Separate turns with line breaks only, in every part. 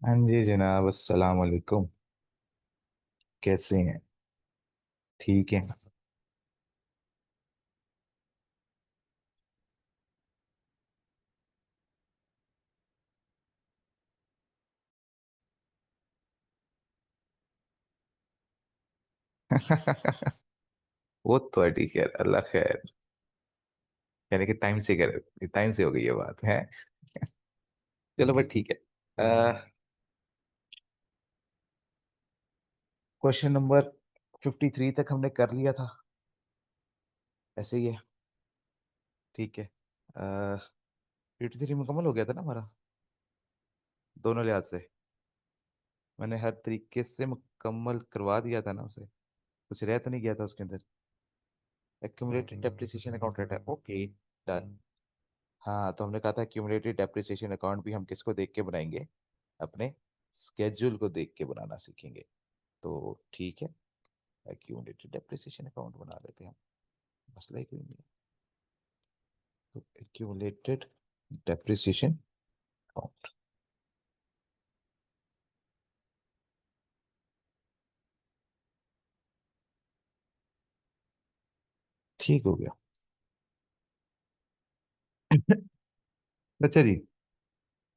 हाँ जी जनाब, अस्सलाम वालेकुम। कैसे हैं? ठीक है। वो तो है, ठीक है, अल्लाह खैर। यानी कि टाइम से हो गई ये बात है। चलो बट ठीक है। क्वेश्चन नंबर 53 तक हमने कर लिया था। ऐसे ही है। ठीक है। 53 मुकम्मल हो गया था ना हमारा, दोनों लिहाज से। मैंने हर तरीके से मुकम्मल करवा दिया था ना उसे। कुछ रह तो नहीं गया था उसके अंदर। एक्यूमुलेटेड डेप्रिसिएशन अकाउंट है, ओके। डन। हाँ, तो हमने कहा था क्यूमुलेटेड डेप्रिसिएशन अकाउंट भी हम किसको देख के बनाएंगे? अपने स्केड्यूल को देख के बनाना सीखेंगे। तो ठीक है, एक्यूमुलेटेड डेप्रिसिएशन अकाउंट बना लेते हैं हम। मसला ही कोई नहीं है। तो एक्यूमुलेटेड डेप्रिसिएशन अकाउंट। ठीक हो गया। अच्छा जी।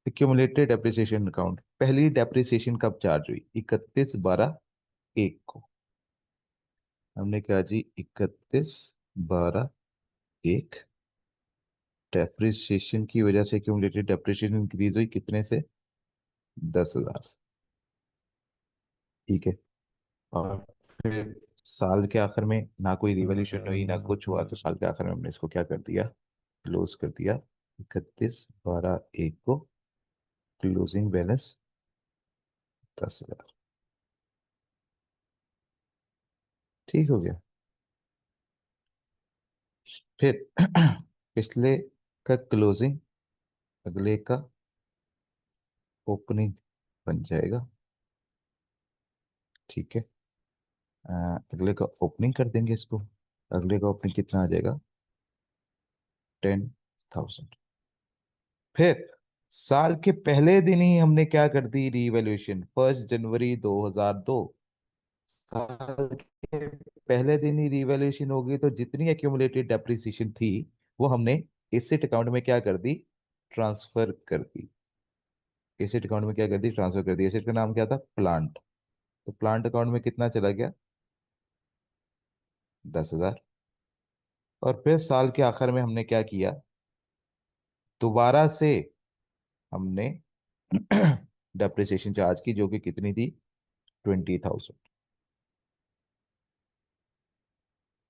एक्यूमुलेटेड डेप्रिसिएशन अकाउंट, पहली डेप्रिसिएशन कब चार्ज हुई? 31/12/1 को। हमने कहा जी 31/12/1। डेप्रिसिएशन की वजह से एक्यूमुलेटेड डेप्रिसिएशन इंक्रीज हुई कितने से? 10,000 से। ठीक है। और फिर साल के आखिर में ना कोई रिवॉल्यूशन हुई ना कुछ हुआ, तो साल के आखिर में हमने इसको क्या कर दिया? क्लोज कर दिया। 31/12/1 को क्लोजिंग बैलेंस 10,000। ठीक हो गया। फिर पिछले का क्लोजिंग, अगले का ओपनिंग बन जाएगा। ठीक है। अगले का ओपनिंग कर देंगे इसको। अगले का ओपनिंग कितना आ जाएगा? 10,000। फिर साल के पहले दिन ही हमने क्या कर दी? रीवैल्यूएशन 1 जनवरी 2002। साल के पहले दिन ही रीवैल्यूएशन होगी, तो जितनी एक्यूमुलेटेड डेप्रिसिएशन थी वो हमने एसेट अकाउंट में क्या कर दी? ट्रांसफर कर दी। एसेट अकाउंट में क्या कर दी? ट्रांसफर कर दी। एसेट का नाम क्या था? प्लांट। तो प्लांट अकाउंट में कितना चला गया? 10,000। और फिर साल के आखिर में हमने क्या किया? दोबारा से हमने डेप्रिसिएशन चार्ज की, जो कि कितनी थी? 20,000।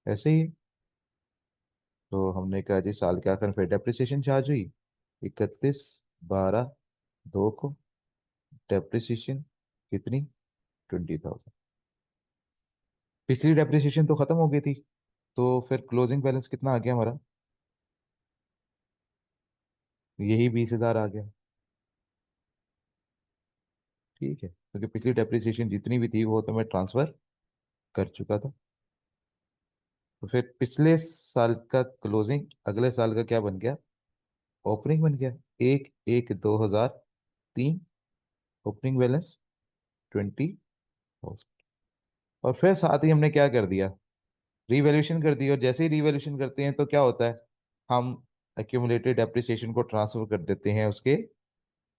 ऐसे ही। तो हमने कहा जी साल के आखिर में फिर डेप्रिसिएशन चार्ज हुई 31/12/2 को। डेप्रिसिएशन कितनी? 20,000। पिछली डेप्रिसिएशन तो खत्म हो गई थी, तो फिर क्लोजिंग बैलेंस कितना आ गया हमारा? यही 20,000 आ गया। ठीक है, क्योंकि पिछली डेप्रिसिएशन जितनी भी थी वो तो मैं ट्रांसफर कर चुका था। तो फिर पिछले साल का क्लोजिंग अगले साल का क्या बन गया? ओपनिंग बन गया। 1/1/2003। Opening balance 20,000। और फिर साथ ही हमने क्या कर दिया? रीवैल्यूएशन कर दी। और जैसे ही रीवैल्यूएशन करते हैं तो क्या होता है? हम एक्यूमुलेटेड डेप्रिसिएशन को ट्रांसफर कर देते हैं उसके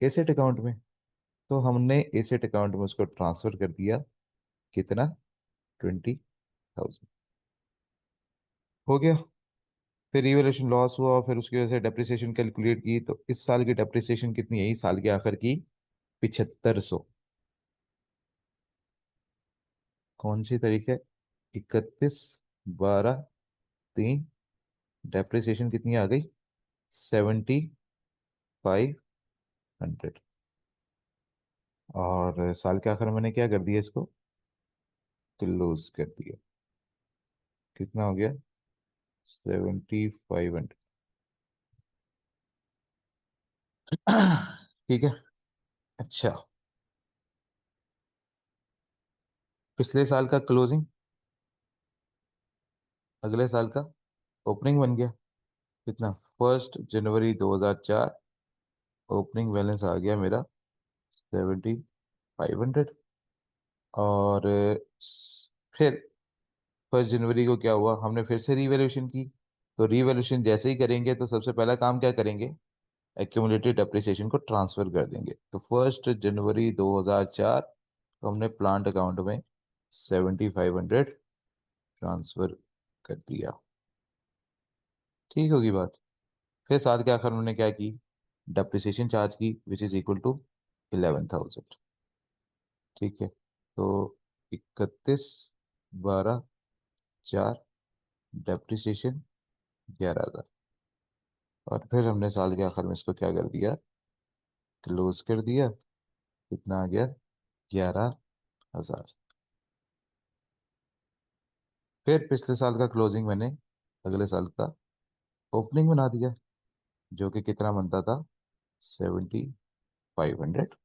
एसेट अकाउंट में। तो हमने एसेट अकाउंट में उसको ट्रांसफर कर दिया। कितना? 20,000। हो गया। फिर रीवैल्यूएशन लॉस हुआ, फिर उसकी वजह से डेप्रिसिएशन कैलकुलेट की, तो इस साल की डेप्रिसिएशन कितनी है इस साल के आखिर की? 7500। कौन सी तारीख है? 31/12/3। डेप्रिसिएशन कितनी आ गई? 7,500। और साल के आखिर में मैंने क्या कर दिया? इसको क्लोज कर दिया। कितना हो गया? 7,500। ठीक है। अच्छा, पिछले साल का क्लोजिंग, अगले साल का ओपनिंग बन गया। कितना? 1 जनवरी 2004। ओपनिंग बैलेंस आ गया मेरा 7500। और फिर 1 जनवरी को क्या हुआ, हमने फिर से रीवैल्यूएशन की। तो रीवैल्यूएशन जैसे ही करेंगे तो सबसे पहला काम क्या करेंगे, एक्यूमुलेटेड डेप्रिसिएशन को ट्रांसफर कर देंगे। तो 1 जनवरी 2004 को हमने प्लांट अकाउंट में 7500 ट्रांसफर कर दिया। ठीक होगी बात। फिर साल के आखिर में उन्होंने क्या की, डेप्रिसिएशन चार्ज की विच इज इक्वल टू 11,000। ठीक है। तो 31/12/4, डेप्रिसिएशन 11,000। और फिर हमने साल के आखिर में इसको क्या कर दिया, क्लोज कर दिया। कितना आ गया, 11,000। फिर पिछले साल का क्लोजिंग मैंने अगले साल का ओपनिंग बना दिया, जो कि कितना बनता था, 7,500।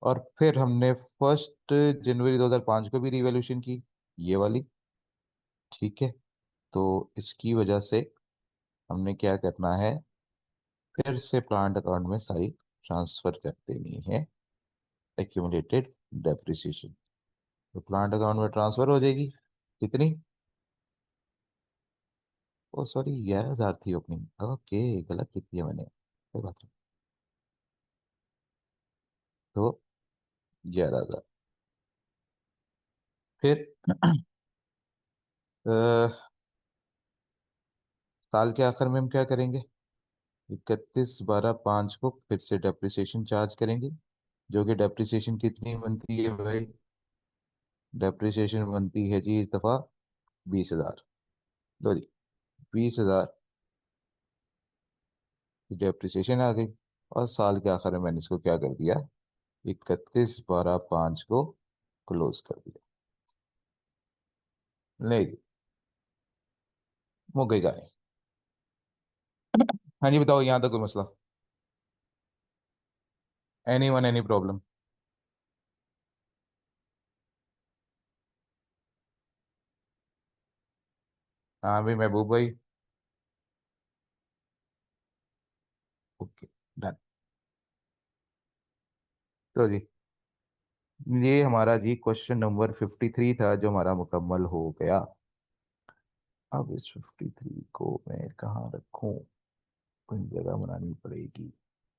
और फिर हमने 1 जनवरी 2005 को भी रिवॉल्यूशन की, ये वाली। ठीक है। तो इसकी वजह से हमने क्या करना है, फिर से प्लांट अकाउंट में सारी ट्रांसफर कर देनी है एक्यूमुलेटेड डेप्रिसिएशन। तो प्लांट अकाउंट में ट्रांसफर हो जाएगी कितनी, ओ सॉरी 11,000 थी ओपनिंग, ओके गलत लिख दिया मैंने, कोई बात नहीं। तो 11,000। फिर साल के आखिर में हम क्या करेंगे, 31/12/5 को फिर से डेप्रिसिएशन चार्ज करेंगे, जो कि डेप्रिसिएशन कितनी बनती है भाई, डेप्रिसिएशन बनती है जी इस दफ़ा 20,000। लो जी, 20,000 की डेप्रिसिएशन आ गई। और साल के आखिर में मैंने इसको क्या कर दिया, 31/12/5 को क्लोज कर दिया। नहीं, वो गई गाय। हाँ जी बताओ, यहाँ तक कोई मसला, एनी वन एनी प्रॉब्लम। हाँ भाई महबूब भाई। Okay, done. तो जी, ये हमारा जी क्वेश्चन नंबर 53 था जो हमारा मुकम्मल हो गया। अब इस 53 को मैं कहाँ रखूँ, कोई जगह बनानी पड़ेगी।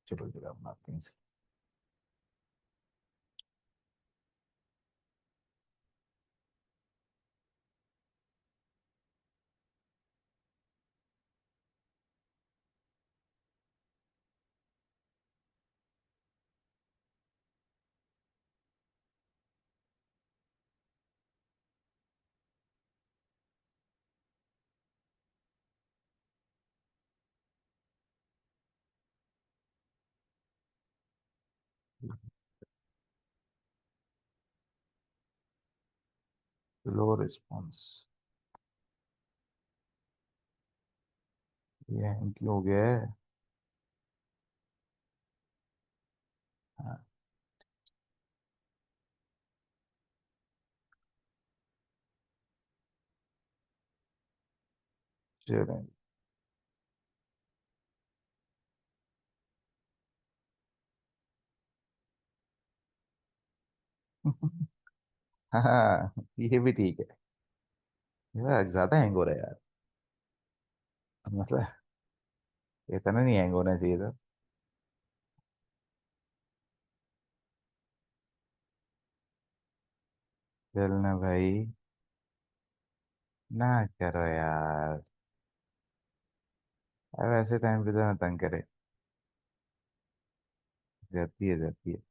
चलो जगह बनाते हैं इसे। लो रिस्पॉन्स, ये हैंकी हो गया है। हाँ, चलें। हाँ, ये भी ठीक है। यार ज्यादा हैंग हो रहा है यार, मतलब इतना नहीं हैंग होना चाहिए था। चलना भाई, ना करो यार, अब ऐसे टाइम पे तो ना तंग करे। जाती है जाती है।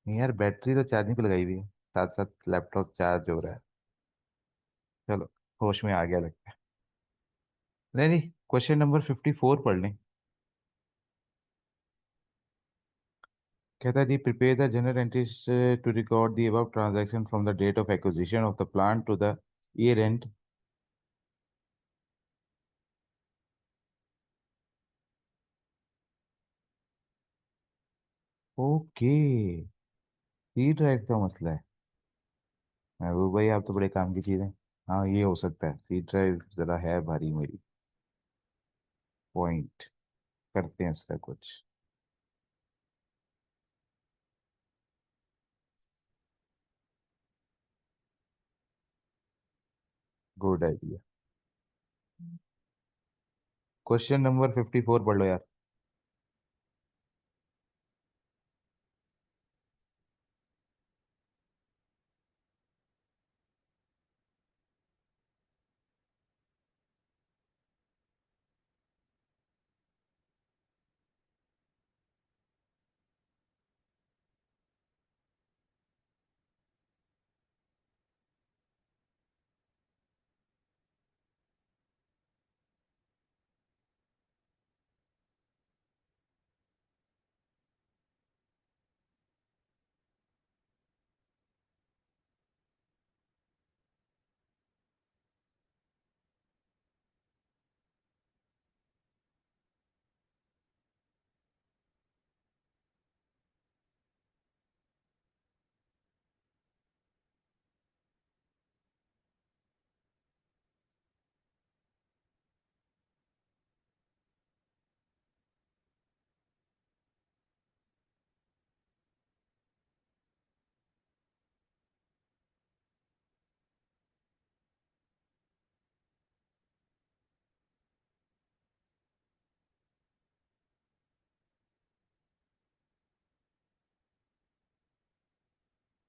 नहीं यार, बैटरी तो चार्जिंग पे लगाई हुई है, साथ साथ लैपटॉप चार्ज हो रहा है। चलो, होश में आ गया लगता है। नहीं नहीं, क्वेश्चन नंबर 54 पढ़ लें। कहता है जी, prepare the journal entries to record the above transaction from the date of acquisition of the plant to the year end. Okay, C drive का मसला है। महबूब भाई आप तो बड़े काम की चीज़ है। हाँ ये हो सकता है, सी ड्राइव जरा है भारी मेरी। पॉइंट। करते हैं इसका कुछ। Good idea. क्वेश्चन नंबर 54 पढ़ लो यार।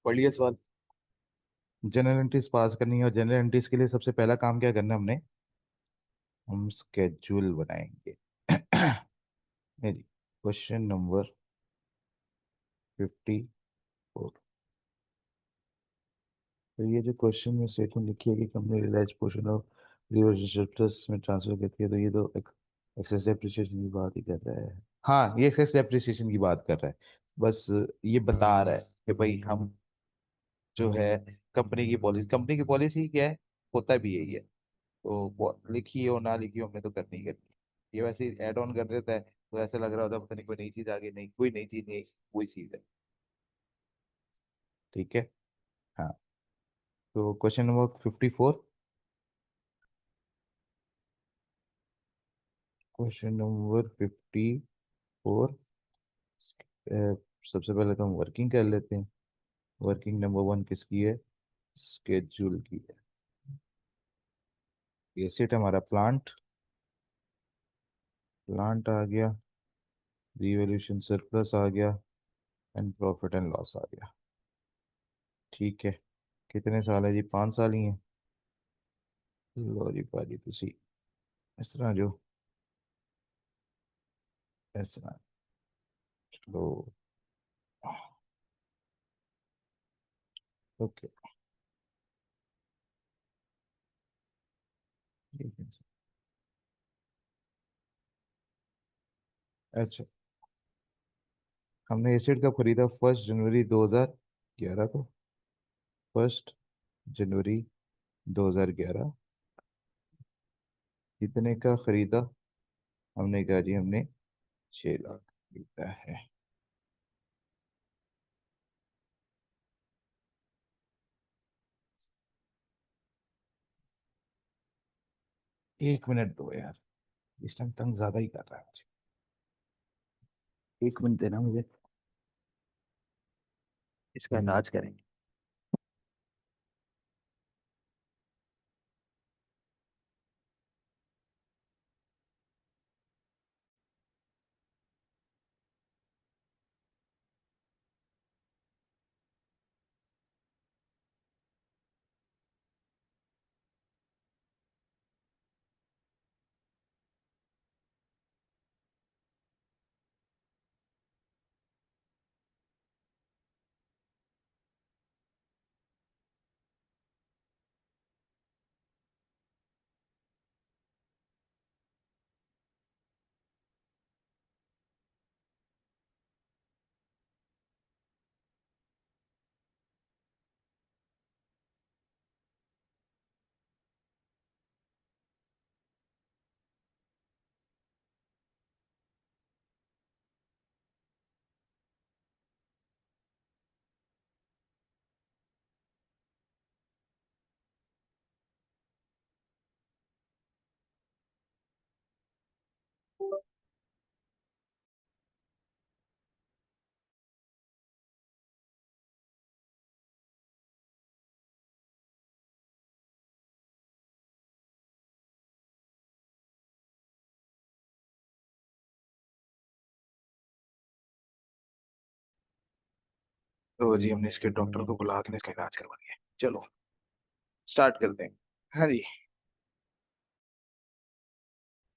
पढ़िए सवाल। जनरल एंट्रीज पास करनी है, और जनरल एंट्रीज के लिए सबसे पहला काम क्या करना है हमने? हम स्केड्यूल बनाएंगे। है जी। Question number 54। तो ये जो क्वेश्चन में स्टेटमेंट लिखी है कि company Reliance portion of reverse में ट्रांसफर करती है, तो ये तो एक एक्सेस डेप्रिसिएशन की बात ही कर रहा है। हाँ, ये एक्सेस डेप्रिसिएशन की बात कर रहा है। बस ये बता रहा है कि भाई हम जो है, कंपनी की पॉलिसी क्या है, होता भी यही है। तो लिखी हो ना लिखी हो, हमने तो करनी ही करनी है। ये वैसे ही ऐड ऑन कर देता है, तो ऐसा लग रहा होता है पता नहीं कोई नई चीज आ गई। नहीं, कोई नई चीज नहीं, वही चीज है। ठीक है। हाँ। तो क्वेश्चन नंबर 54। Question number 54। सबसे पहले तो हम वर्किंग कर लेते हैं। वर्किंग नंबर 1 किसकी है? स्केड्यूल की है। ये सेट हमारा प्लांट। प्लांट आ गया। रिवोल्यूशन सरप्लस आ गया। एंड प्रॉफिट एंड लॉस आ गया। ठीक है। कितने साल है जी? 5 साल ही है। लो जी पाजी, तुसी इस तरह जो, इस तरह। लो। ओके। ठीक है। अच्छा। हमने एसिड कब खरीदा? 1 जनवरी 2011 को। 1 जनवरी 2011। कितने का खरीदा? हमने कहा जी हमने 6 लाख खरीदा है। 1 मिनट दो यार। इस टाइम तंग ज्यादा ही कर रहा है मुझे। 1 मिनट देना मुझे। इसका इलाज करेंगे। तो जी हमने इसके डॉक्टर को बुला के इसका इलाज करवा दिया। चलो स्टार्ट करते हैं। हाँ जी।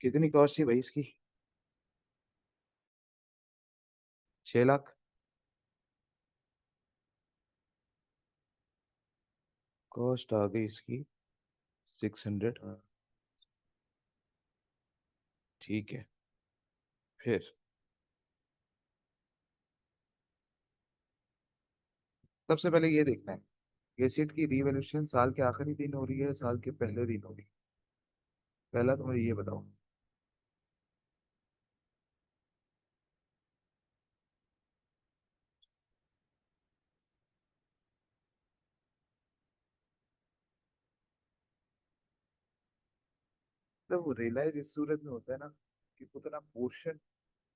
कितनी कॉस्ट थी भाई इसकी? 6 लाख। कॉस्ट आ गई इसकी 600। ठीक है। फिर सबसे पहले ये देखना है, एसिड की रिवैल्यूएशन साल के आखिरी दिन हो रही है, साल के पहले दिन हो रही है? पहला तो मुझे ये बताओ। तो वो रियलाइज इस सूरत में होता है ना कि उतना पोर्शन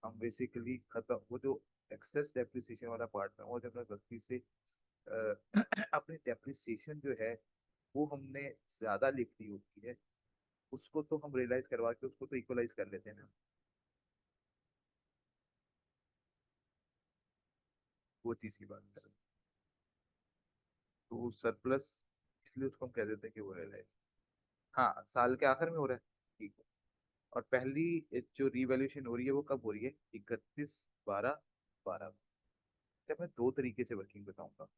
हम बेसिकली खत्म, वो जो एक्सेस डेप्रिसिएशन वाला पार्ट था वो जब मैं गलती से अपनी डेप्रिसिएशन जो है वो हमने ज्यादा लिख दी होती है, उसको तो हम रियलाइज करवा के उसको तो इक्वलाइज कर लेते हैं ना। वो चीज की बात कर। तो सरप्लस इसलिए उसको हम कह देते हैं कि वो रियलाइज। हाँ साल के आखिर में हो रहा है। ठीक है। और पहली जो रिवैल्यूएशन हो रही है वो कब हो रही है? 31/12/12। जब मैं दो तरीके से वर्किंग बताऊंगा।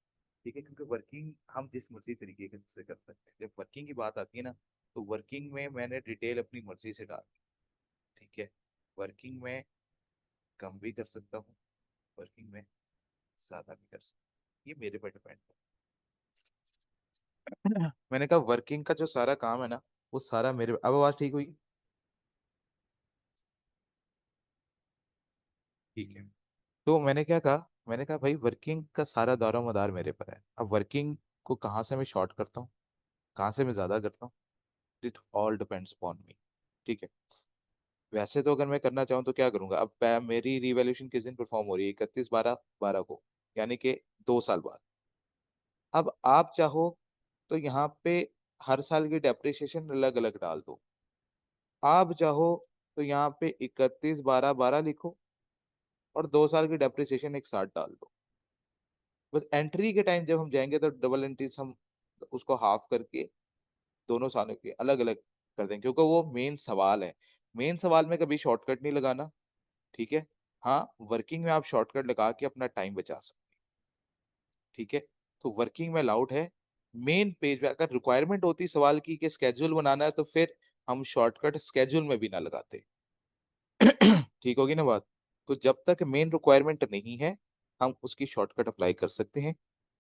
ठीक है, क्योंकि वर्किंग हम जिस मर्जी तरीके से कर सकते हैं, जब वर्किंग की बात आती है ना, तो वर्किंग में मैंने डिटेल अपनी मर्जी से डाल। ठीक है। वर्किंग में कम भी कर सकता हूँ, वर्किंग में ज्यादा भी कर सकता हूँ, ये मेरे पर डिपेंड है। मैंने कहा वर्किंग का जो सारा काम है ना, वो सारा मेरे, अब आवाज ठीक हुई? ठीक है। तो मैंने क्या कहा, मैंने कहा भाई वर्किंग का सारा दारो मदार मेरे पर है। अब वर्किंग को कहाँ से मैं शॉर्ट करता हूँ, कहाँ से मैं ज्यादा करता हूँ, इट ऑल डिपेंड्स अपॉन मी। ठीक है। वैसे तो अगर मैं करना चाहूँ तो क्या करूंगा, अब मेरी रिवैल्यूएशन किस दिन परफॉर्म हो रही है? 31/12/12 को, यानी कि 2 साल बाद। अब आप चाहो तो यहाँ पे हर साल की डेप्रिसिएशन अलग अलग डाल दो। आप चाहो तो यहाँ पे 31/12/12 लिखो और 2 साल की डेप्रिसिएशन एक साथ डाल दो। बस एंट्री के टाइम जब हम जाएंगे तो डबल एंट्रीज हम उसको हाफ करके दोनों सालों के अलग अलग कर देंगे, क्योंकि वो मेन सवाल है। मेन सवाल में कभी शॉर्टकट नहीं लगाना। ठीक है। हाँ, वर्किंग में आप शॉर्टकट लगा के अपना टाइम बचा सकते हैं। ठीक है। तो वर्किंग में अलाउड है। मेन पेज पे अगर रिक्वायरमेंट होती सवाल की कि स्केड्यूल बनाना है, तो फिर हम शॉर्टकट स्केड्यूल में भी ना लगाते। ठीक होगी ना बात? तो जब तक मेन रिक्वायरमेंट नहीं है, हम उसकी शॉर्टकट अप्लाई कर सकते हैं।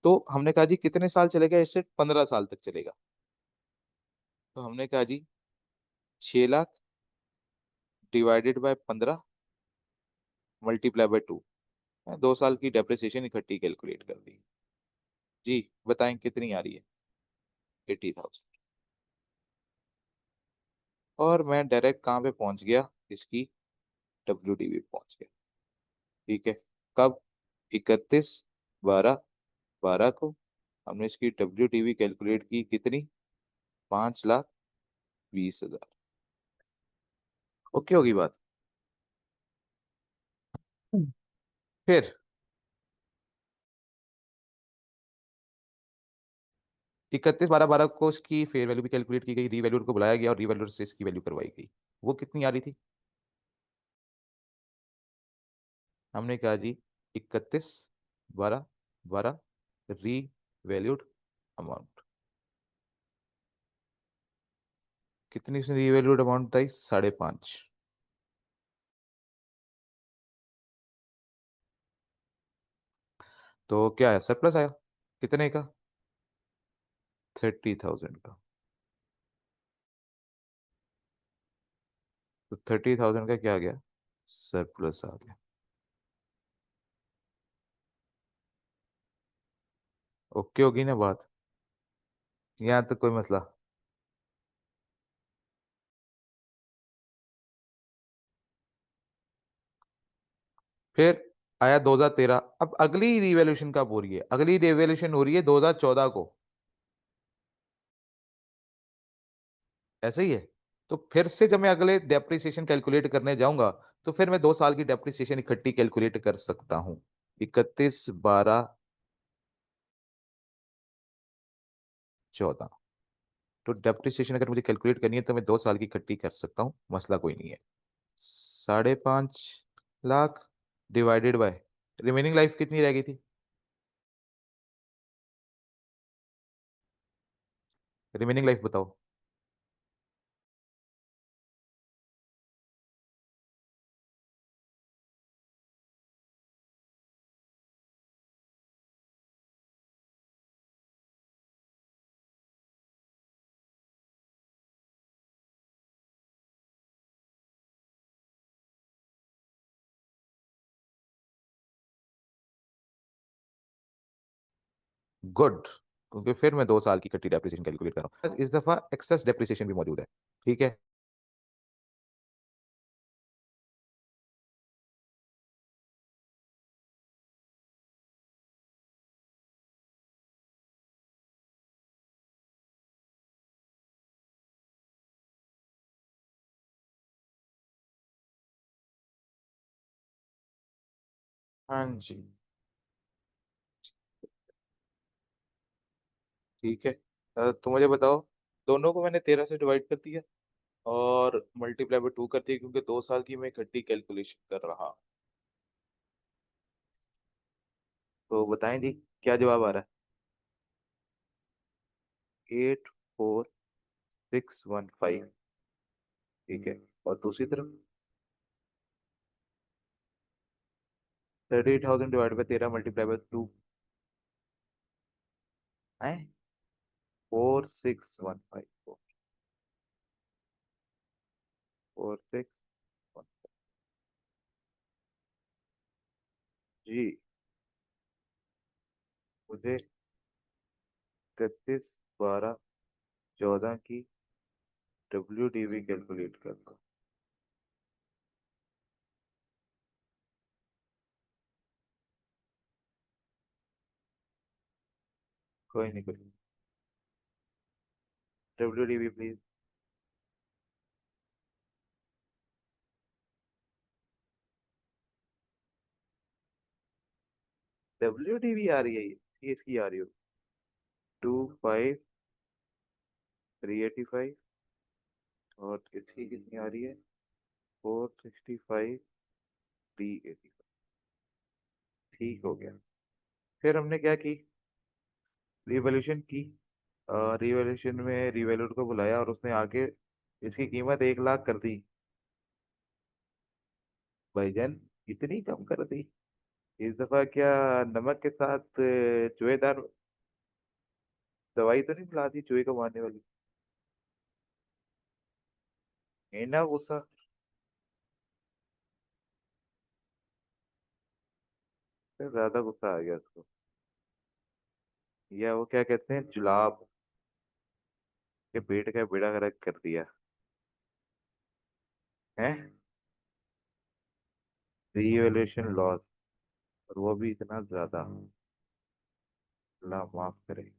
तो हमने कहा जी कितने साल चलेगा? इससे 15 साल तक चलेगा। तो हमने कहा जी 6 lakh divided by 15 multiply by 2। 2 साल की डेप्रिसिएशन इकट्ठी कैलकुलेट कर दी। जी बताएं कितनी आ रही है? 80,000। और मैं डायरेक्ट कहाँ पे पहुंच गया? इसकी WDV पहुंच गया। ठीक है। कब? 31/12/12 को हमने इसकी WDV कैलकुलेट की, कितनी? 5,20,000। ओके होगी बात? फिर 31/12/12 को इसकी फेयर वैल्यू भी कैलकुलेट की गई, रीवैल्यूर को बुलाया गया और रीवैल्यूर से इसकी वैल्यू करवाई गई। वो कितनी आ रही थी? हमने कहा जी 31/12/12 री वैल्यूड अमाउंट। कितनी री वैल्यूड अमाउंट था? 5.5। तो क्या है, सरप्लस आया? कितने का? 30,000 का। तो 30,000 का क्या आ गया? सरप्लस आ गया। ओके होगी ना बात? यहाँ तक कोई मसला? फिर आया 2013। अब अगली रिवॉल्यूशन कब हो रही है? अगली रिवॉल्यूशन हो रही है 2014 को। ऐसे ही है। तो फिर से जब मैं अगले डेप्रिसिएशन कैलकुलेट करने जाऊंगा, तो फिर मैं 2 साल की डेप्रिसिएशन इकट्ठी कैलकुलेट कर सकता हूँ। 31/12/12 14। तो डेप्रिसिएशन अगर मुझे कैलकुलेट करनी है तो मैं 2 साल की इकट्ठी कर सकता हूँ, मसला कोई नहीं है। 5.5 lakh divided by remaining life कितनी रह गई थी? रिमेनिंग लाइफ बताओ। गुड, क्योंकि फिर मैं 2 साल की इकट्ठी डेप्रिसिएशन कैलकुलेट कर रहा हूँ। इस दफा एक्सेस डेप्रिसिएशन भी मौजूद है। ठीक है। हाँ जी। ठीक है। तो मुझे बताओ, दोनों को मैंने 13 से डिवाइड कर दिया और मल्टीप्लाई बाय 2 कर दिया, क्योंकि 2 साल की मैं इकट्ठी कैलकुलेशन कर रहा। तो बताएं जी, क्या जवाब आ रहा है? 84615। ठीक है। और दूसरी तरफ 38,000 डिवाइड बाय 13 मल्टीप्लाई बाय 2 है 4615। 4615 जी। मुझे 31/12/14 की WDV कैलकुलेट करना। कोई नहीं, कोई। WDV please. WDV आ रही है ये इसकी आ रही हो। 25,385। और इसकी कितनी आ रही है? 465,385। ठीक हो गया। फिर हमने क्या की? रिवॉल्यूशन की। रिवॉल्यूशन में रिवैल्यूट को बुलाया और उसने आके इसकी कीमत 1 लाख कर दी। भाईजान, इतनी कम कर दी? इस दफा क्या नमक के साथ चूहेदार दवाई तो नहीं मिला दी, चूहे को मारने वाली? है ना गुस्सा? फिर ज्यादा गुस्सा आ गया उसको। या वो क्या कहते हैं, जुलाब के पेट का बेड़ा गर्क कर दिया है। रीवैल्यूएशन लॉस, और वो भी इतना ज्यादा। अल्लाह माफ करे।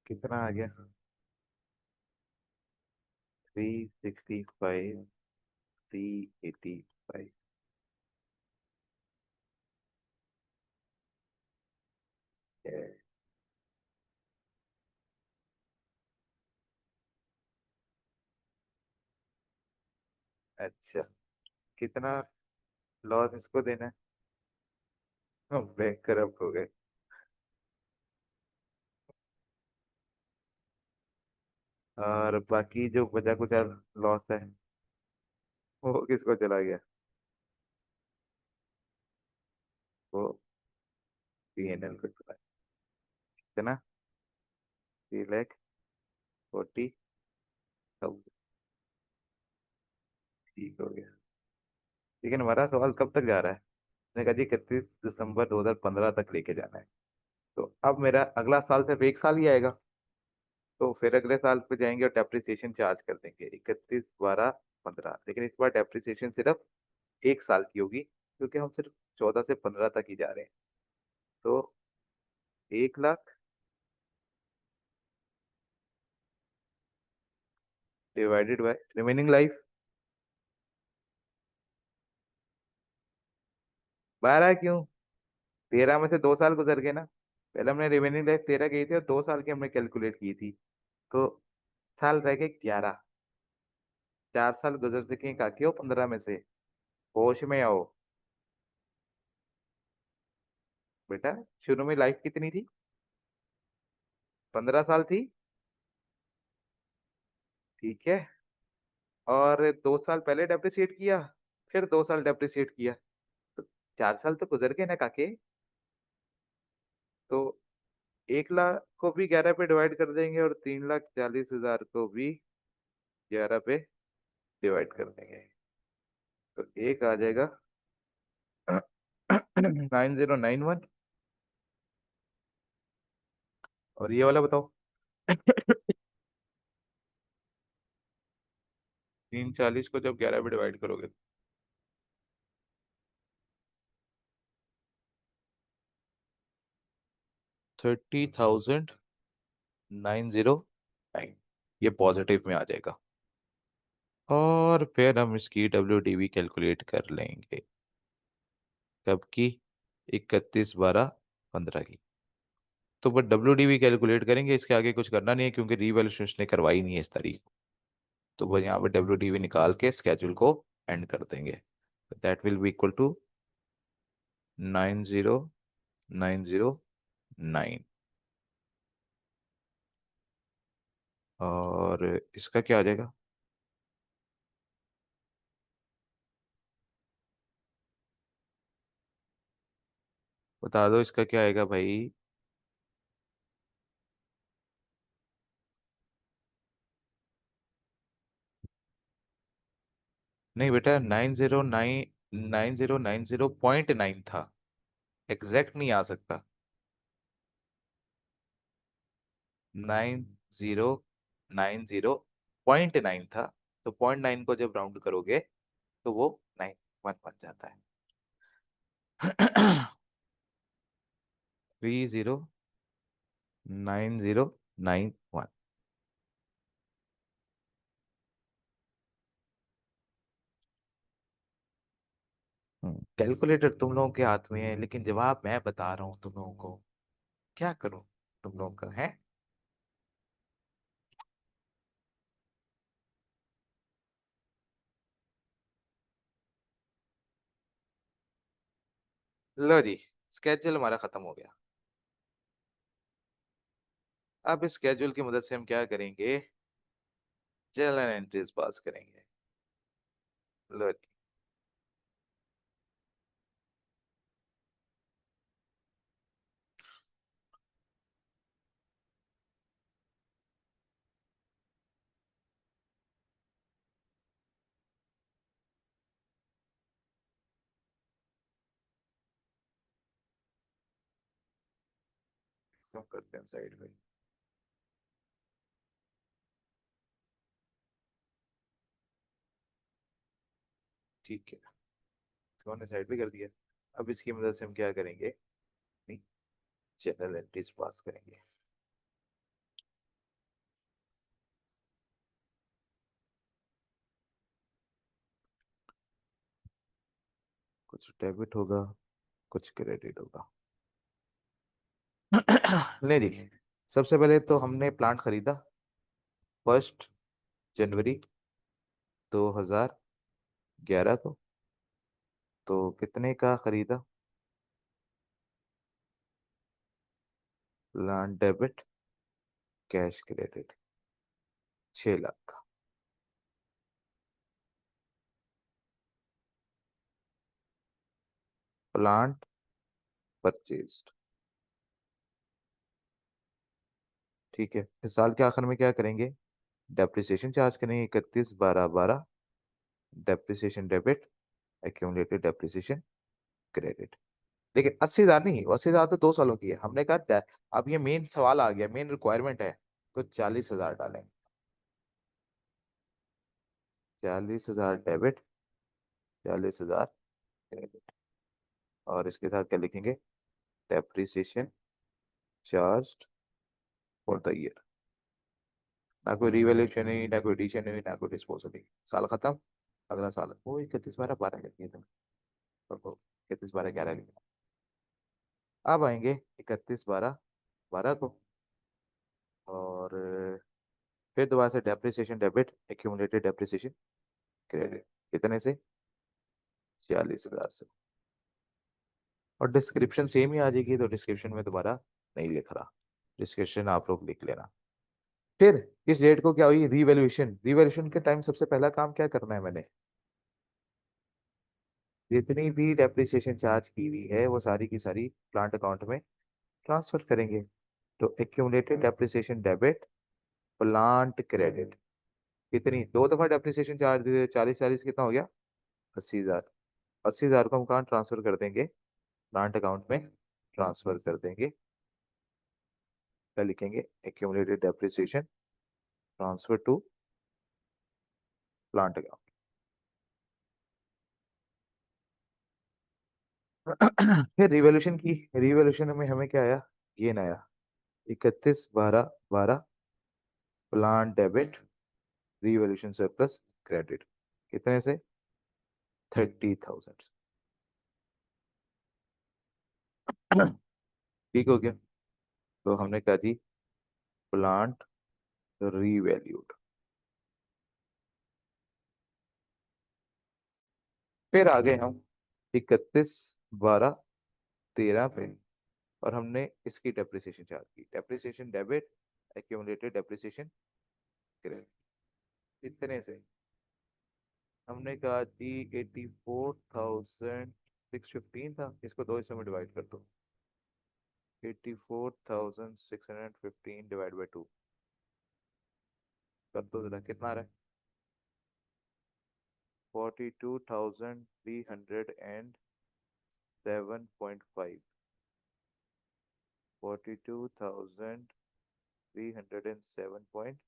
कितना आ गया? 365, 385। अच्छा, कितना लॉस इसको देना है? हम बैंक करप्ट हो गए। और बाकी जो बचा कुचा लॉस है, वो किसको चला गया? वो PNL को चला गया। कितना? 3,40,000। ठीक हो गया। लेकिन हमारा सवाल कब तक जा रहा है? मैंने कहा जी 31 दिसंबर 2015 तक लेके जाना है। तो अब मेरा अगला साल सिर्फ 1 साल ही आएगा। तो फिर अगले साल पे जाएंगे और डेप्रिसिएशन चार्ज कर देंगे 31/12/15। लेकिन इस बार डेप्रिसिएशन सिर्फ 1 साल की होगी, क्योंकि हम सिर्फ 14 से 15 तक ही जा रहे हैं। तो 1 lakh divided by remaining life 12 क्यों? 13 में से 2 साल गुजर गए ना। पहले हमने रिमेनिंग लाइफ 13 गई थी और 2 साल की हमने कैलकुलेट की थी। तो साल रह गए 11। 4 साल गुजर चुके हैं काकी हो 15 में से। होश में आओ बेटा। शुरू में लाइफ कितनी थी? 15 साल थी। ठीक है। और 2 साल पहले डेप्रिसिएट किया, फिर 2 साल डेप्रिसिएट किया, तो 4 साल तो गुजर गए ना काके। तो 1 लाख को भी 11 पे डिवाइड कर देंगे और 3,40,000 को भी 11 पे डिवाइड कर देंगे। तो एक आ जाएगा 9091। और ये वाला बताओ। 340 को जब 11 पे डिवाइड करोगे, 30,909। ये पॉजिटिव में आ जाएगा। और फिर हम इसकी WDV कैलकुलेट कर लेंगे। कब की? 31/12/15 की। तो बस WDV कैलकुलेट करेंगे, इसके आगे कुछ करना नहीं है क्योंकि रीवैल्यूएशन ने करवाई नहीं है इस तारीख को। तो बस यहाँ पे WDV निकाल के स्केड्यूल को एंड कर देंगे। That will be equal to 90,909। और इसका क्या आ जाएगा? बता दो इसका क्या आएगा भाई। नहीं बेटा, 90,909.9 था। एग्जैक्ट नहीं आ सकता। 90,909 था। तो 0.9 को जब राउंड करोगे तो वो 91 बन जाता है। 30,9091। कैलकुलेटर तुम लोगों के हाथ में है, लेकिन जवाब मैं बता रहा हूँ तुम लोगों को। क्या करूं तुम लोगों का है। लो जी, स्केड्यूल हमारा खत्म हो गया। अब इस स्केड्यूल की मदद से हम क्या करेंगे? जर्नल एंट्रीज पास करेंगे। लो जी। क्यों करते हैं साइड में? ठीक है, तो हमने साइड पे कर दिया। अब इसकी मदद से हम क्या करेंगे? जर्नल एंट्रीज पास करेंगे। कुछ डेबिट होगा, कुछ क्रेडिट होगा। ले जी। सबसे पहले तो हमने प्लांट खरीदा 1 जनवरी 2011 को। तो कितने का खरीदा? Plant debit, cash credit, 6 lakh का। Plant purchased. ठीक है, फिर साल के आखिर में क्या करेंगे? डेप्रिसिएशन चार्ज करेंगे 31/12/12। Depreciation debit, accumulated depreciation credit. लेकिन 80,000 नहीं, 80,000 तो 2 सालों की है। हमने कहा अब ये मेन सवाल आ गया, मेन रिक्वायरमेंट है। तो 40,000 डालेंगे। 40,000 डेबिट, 40,000 क्रेडिट। और इसके साथ क्या लिखेंगे? Depreciation charge for the year. ना कोई रिवैल्यूएशन हुई, ना कोई एडिशन हुई, ना कोई डिस्पोजल हुई। साल खत्म। अगला साल वो 31/12/12 लिखिए तुम। 31/12/11 लिखना। अब आएंगे 31/12/12 को, और फिर दोबारा से depreciation debit, accumulated depreciation credit, कितने से? 46,000 से। और डिस्क्रिप्शन सेम ही आ जाएगी, तो डिस्क्रिप्शन में दोबारा नहीं लिख रहा, डिस्क्रिप्शन आप लोग लिख लेना। फिर इस डेट को क्या हुई? रीवैल्यूएशन। रीवैल्यूएशन के टाइम सबसे पहला काम क्या करना है मैंने? जितनी भी डेप्रिसिएशन चार्ज की हुई है वो सारी की सारी प्लांट अकाउंट में ट्रांसफर करेंगे। तो accumulated depreciation debit, plant credit, कितनी? दो दफा डेप्रिसिएशन चार्ज, 40 40 कितना हो गया? 80,000। 80,000 को हम कहाँ ट्रांसफर कर देंगे? प्लांट अकाउंट में ट्रांसफर कर देंगे। क्या लिखेंगे? Accumulated depreciation transfer to plant account. फिर रिवॉल्यूशन की, रिवॉल्यूशन में हमें क्या आया? गेन आया 31/12/12, plant debit, revolution surplus credit, कितने से? 30,000। ठीक हो गया। तो हमने कहा जी प्लांट रीवैल्यूड। फिर आ गए हम 31/12/13 पे, और हमने इसकी डेप्रिसिएशन चार्ज की, depreciation debit, accumulated depreciation credit, कितने से? हमने कहा जी 84,615 था, इसको दो हिस्सों में डिवाइड कर दो। 84,615 डिवाइड बाई 2 कर दो जरा, कितना आ रहा है? 42,307.5। 42,307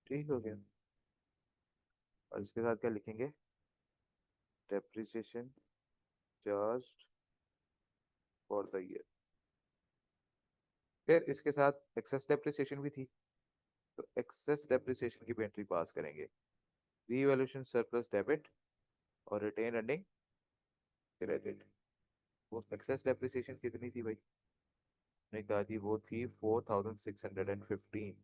ठीक हो गया। और इसके साथ क्या लिखेंगे? Depreciation charge for the year. फिर इसके साथ एक्सेस डेप्रिसिएशन भी थी, तो एक्सेस डेप्रिसिएशन की भी एंट्री पास करेंगे। रीवैल्यूएशन सरप्लस डेबिट और रिटेन अर्निंग क्रेडिट। वो एक्सेस डेप्रिसिएशन कितनी थी भाई? ने कहा जी वो थी 4,615।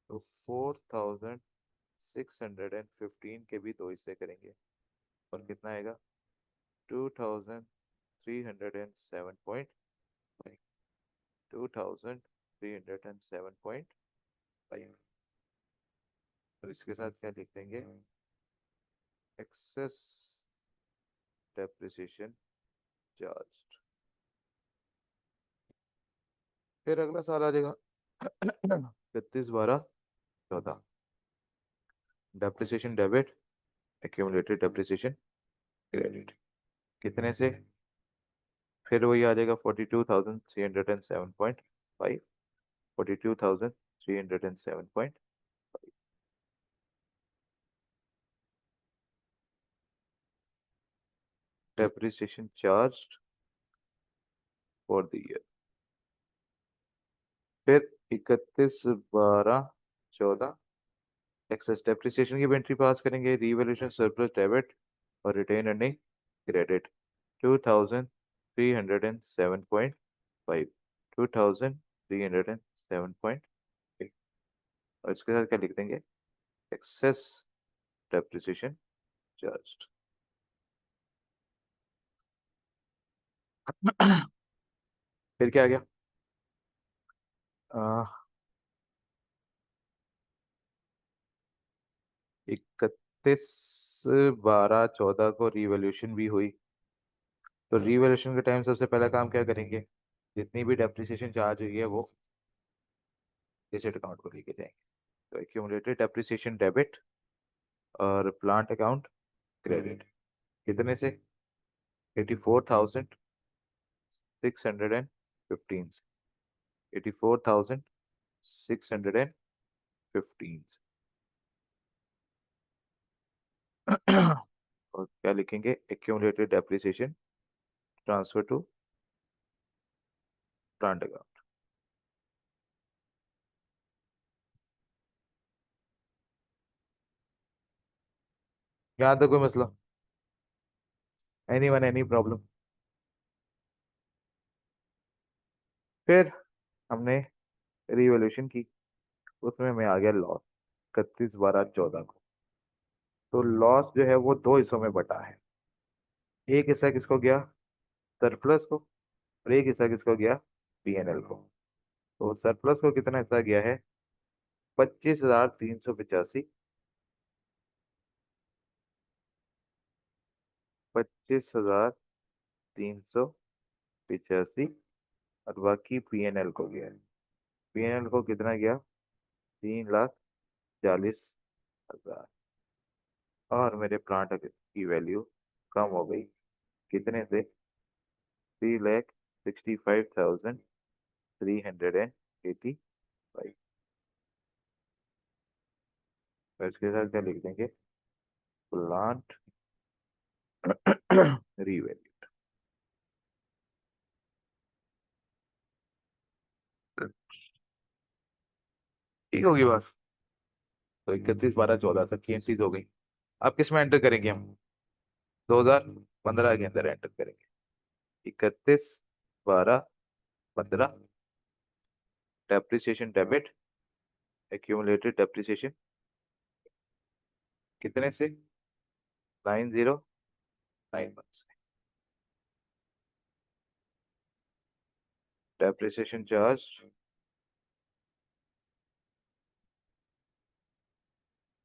तो 4,615 के भी दो हिस्से करेंगे, और कितना आएगा? 2,307 2,307.5। तो इसके साथ क्या लिख देंगे? Excess depreciation charge. फिर अगला साल आ जाएगा 31/12/14, depreciation debit, accumulated depreciation credit, कितने से? फिर वही आ जाएगा 42,307.5। 42,307.5 depreciation charge for the year. फिर 31/12/14, एक्सेस डेप्रिसिएशन की एंट्री पास करेंगे, रीवैल्यूएशन सरप्लस डेबिट और रिटेन अर्निंग क्रेडिट, 2,307.5। 2,307.5। और इसके साथ क्या लिख देंगे? Excess depreciation charge. फिर क्या आ गया? 31/12/14 को रिवॉल्यूशन भी हुई। तो रिवॉल्यूशन के टाइम सबसे पहला काम क्या करेंगे? जितनी भी डेप्रिसिएशन चार्ज हुई है वो एसेट अकाउंट को लेके जाएंगे। तो एक्यूमुलेटेड डेप्रिसिएशन डेबिट और प्लांट अकाउंट क्रेडिट, कितने से? 84,615। 84,615। और क्या लिखेंगे? Accumulated depreciation transfer to plant account. यहाँ तक कोई मसला? Any one any problem. फिर हमने रिवोल्यूशन की, उसमें मैं आ गया लॉस 31/12/14 को। तो लॉस जो है वो दो हिस्सों में बटा है। एक हिस्सा किसको गया, सरप्लस को, और एक हिस्सा किसको गया, पीएनएल को। तो सरप्लस को कितना हिस्सा गया है, 25,385। 25,385, और बाकी पीएनएल को गया है। पीएनएल को कितना गया, 3,40,000। और मेरे प्लांट की वैल्यू कम हो गई, कितने से, 3,65,385। इसके साथ क्या लिख देंगे, प्लांट रीवैल्यू। ठीक होगी बस। तो 31/12/14 तक की चीज हो गई। अब किस में एंटर करेंगे हम, 2015 के अंदर एंटर करेंगे। 31/12/15, डेप्रिसिएशन डेबिट, एक्यूमुलेटेड डेप्रिसिएशन कितने से, 9091 से। Depreciation charge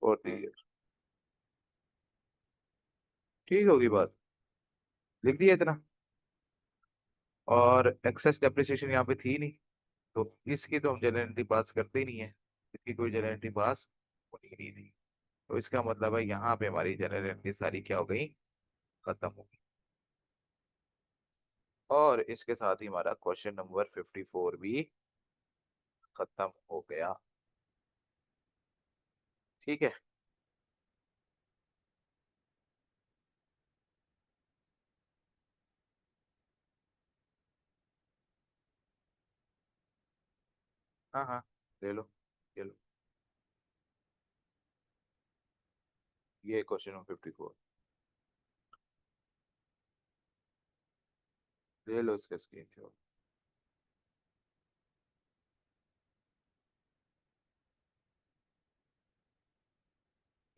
for the year. ठीक होगी बात, लिख दिया इतना। और एक्सेस डेप्रिसिएशन यहाँ पे थी नहीं, तो इसकी तो हम जनरलिटी पास करते ही नहीं है, इसकी कोई जनरलिटी पास होनी ही नहीं थी। तो इसका मतलब है यहाँ पे हमारी जनरलिटी सारी क्या हो गई, खत्म हो गई। और इसके साथ ही हमारा क्वेश्चन नंबर 54 भी खत्म हो गया। ठीक है। हाँ हाँ, ले लो, ले लो। ये क्वेश्चन नंबर 54, ले लो इसका स्क्रीनशॉट।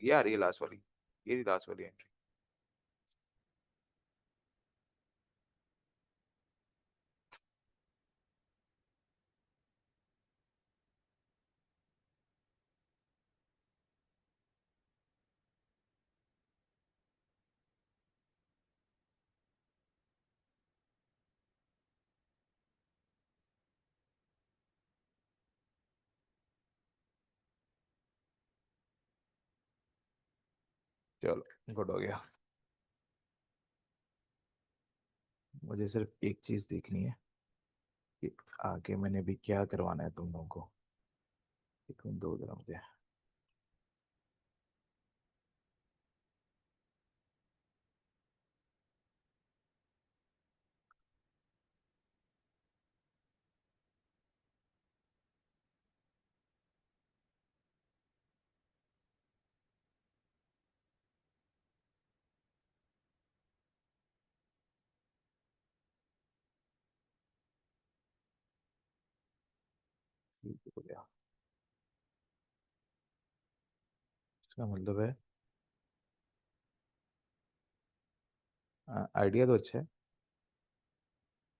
ये आ रही है लास्ट वाली, ये लास्ट वाली एंट्री। चलो गुड हो गया। मुझे सिर्फ एक चीज देखनी है कि आगे मैंने भी क्या करवाना है तुम लोगों को। एक मिनट दो जरा मुझे। ठीक हो गया। इसका मतलब है, आइडिया तो अच्छा है,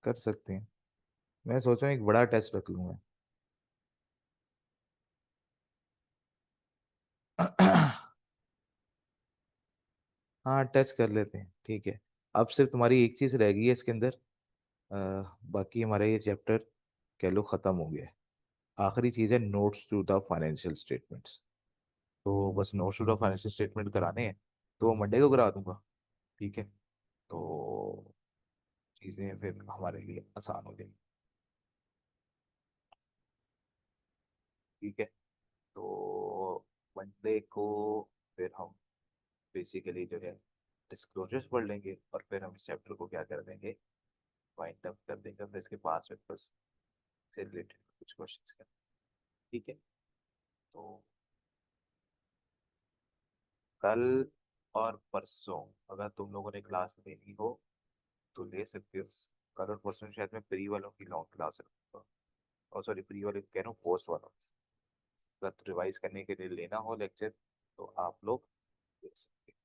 कर सकते हैं। मैं सोच रहा हूँ एक बड़ा टेस्ट रख लूंगा। हाँ टेस्ट कर लेते हैं, ठीक है। अब सिर्फ तुम्हारी एक चीज रह गई है इसके अंदर। बाकी हमारा ये चैप्टर कह लो खत्म हो गया है। आखिरी चीज है notes to the financial statements. तो बस notes to the financial statement कराने हैं, तो मंडे को करा दूंगा। ठीक है, तो चीजें फिर हमारे लिए आसान हो जाएंगी। ठीक है, तो मंडे को फिर हम बेसिकली जो है डिस्क्लोजर्स पढ़ लेंगे, और फिर हम इस चैप्टर को क्या कर देंगे, वाइंड अप कर देंगे, फिर इसके पास पेपर्स से रिलेटेड कुछ क्वेश्चंस कर। ठीक है, तो कल और परसों अगर तुम लोगों ने क्लास लेनी हो तो ले सकते हो। कल और परसों शायद मैं प्री वालों की लॉन्ग क्लास रखूंगा। और सॉरी, प्री वाले कह रहा हूँ, पोस्ट वालों। अगर रिवाइज करने के लिए लेना हो लेक्चर तो आप लोग ले सकते हो।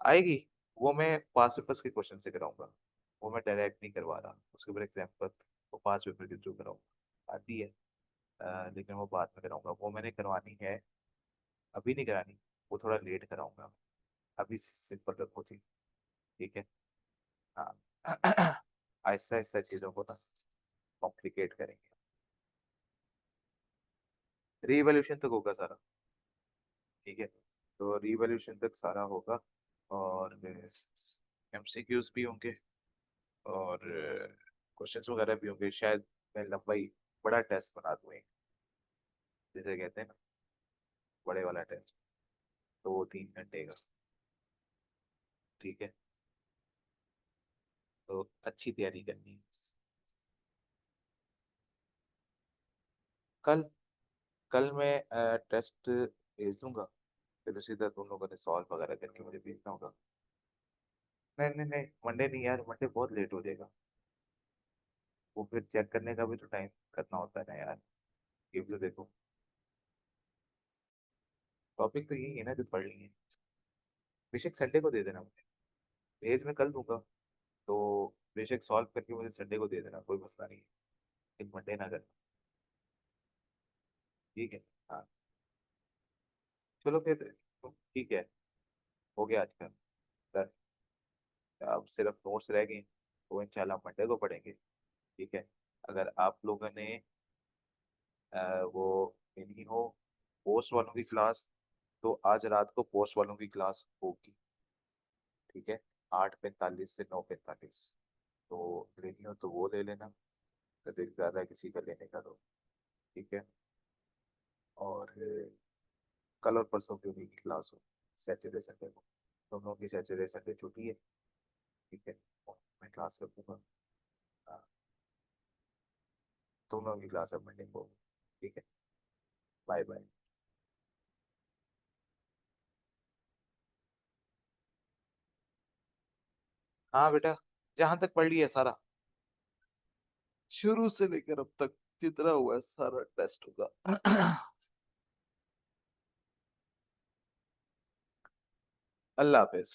आएगी। वो मैं पास पेपर्स के क्वेश्चन से कराऊंगा। वो मैं डायरेक्ट नहीं करवा रहा, उसके ऊपर एग्जाम्पल वो पास पेपर के थ्रू कराऊंगा। आती है। लेकिन वो बाद में कराऊंगा, वो मैंने करवानी है। अभी नहीं करानी, वो थोड़ा लेट कराऊंगा। अभी सिंपल रखो थी। ठीक है। हाँ। आहिस्ता आहिस्ता चीजों को ना कॉम्प्लिकेट करेंगे। रीवैल्यूएशन तक होगा सारा। ठीक है। तो रीवैल्यूएशन तक सारा होगा। और एमसीक्यूज भी होंगे। और क्वेश्चंस वगैरह भी होंगे शायद। मैं लंबाई बड़ा टेस्ट बना दूँ एक, जिसे कहते हैं ना, बड़े वाला टेस्ट। 2-3 घंटे का। ठीक है। तो अच्छी तैयारी करनी है। कल कल मैं टेस्ट भेज दूंगा। फिर सीधा तुम लोगों ने सॉल्व वगैरह करके मुझे भेजना होगा। नहीं नहीं नहीं, मंडे नहीं यार, मंडे बहुत लेट हो जाएगा। वो फिर चेक करने का भी तो टाइम करना होता है ना यार। ये भी तो देखो। टॉपिक तो यही है ना जो पढ़ लिए। बेशक संडे को दे देना मुझे। भेज मैं कल दूंगा। तो बेशक सॉल्व करके मुझे संडे को दे देना, कोई मसला नहीं है। एक मंडे ना करना। ठीक है। हाँ। चलो फिर। तो ठीक है। हो गया आज का। सर, अब सिर्फ नोट्स रह गए, तो इंशाल्लाह मंडे को पढ़ेंगे। ठीक है। अगर आप लोगों ने वो लेनी हो पोस्ट वालों की क्लास, तो आज रात को पोस्ट वालों की क्लास होगी। ठीक है। 8:45 से 9:45। तो लेनी हो तो वो ले लेना। अगर ज़्यादा है किसी का लेने का तो। ठीक है। और कल और परसों की उन्हीं की क्लास हो, सैटरडे संडे को। तुम लोगों की सैटरडे संडे छुट्टी है। ठीक है। और मैं क्लास रखूँगा। हाँ, तुम लोगों की क्लास है मंडे को। ठीक है। Bye bye. हाँ बेटा, जहां तक पढ़ लिया सारा, शुरू से लेकर अब तक जितना हुआ है सारा टेस्ट होगा। अल्लाह हाफिज।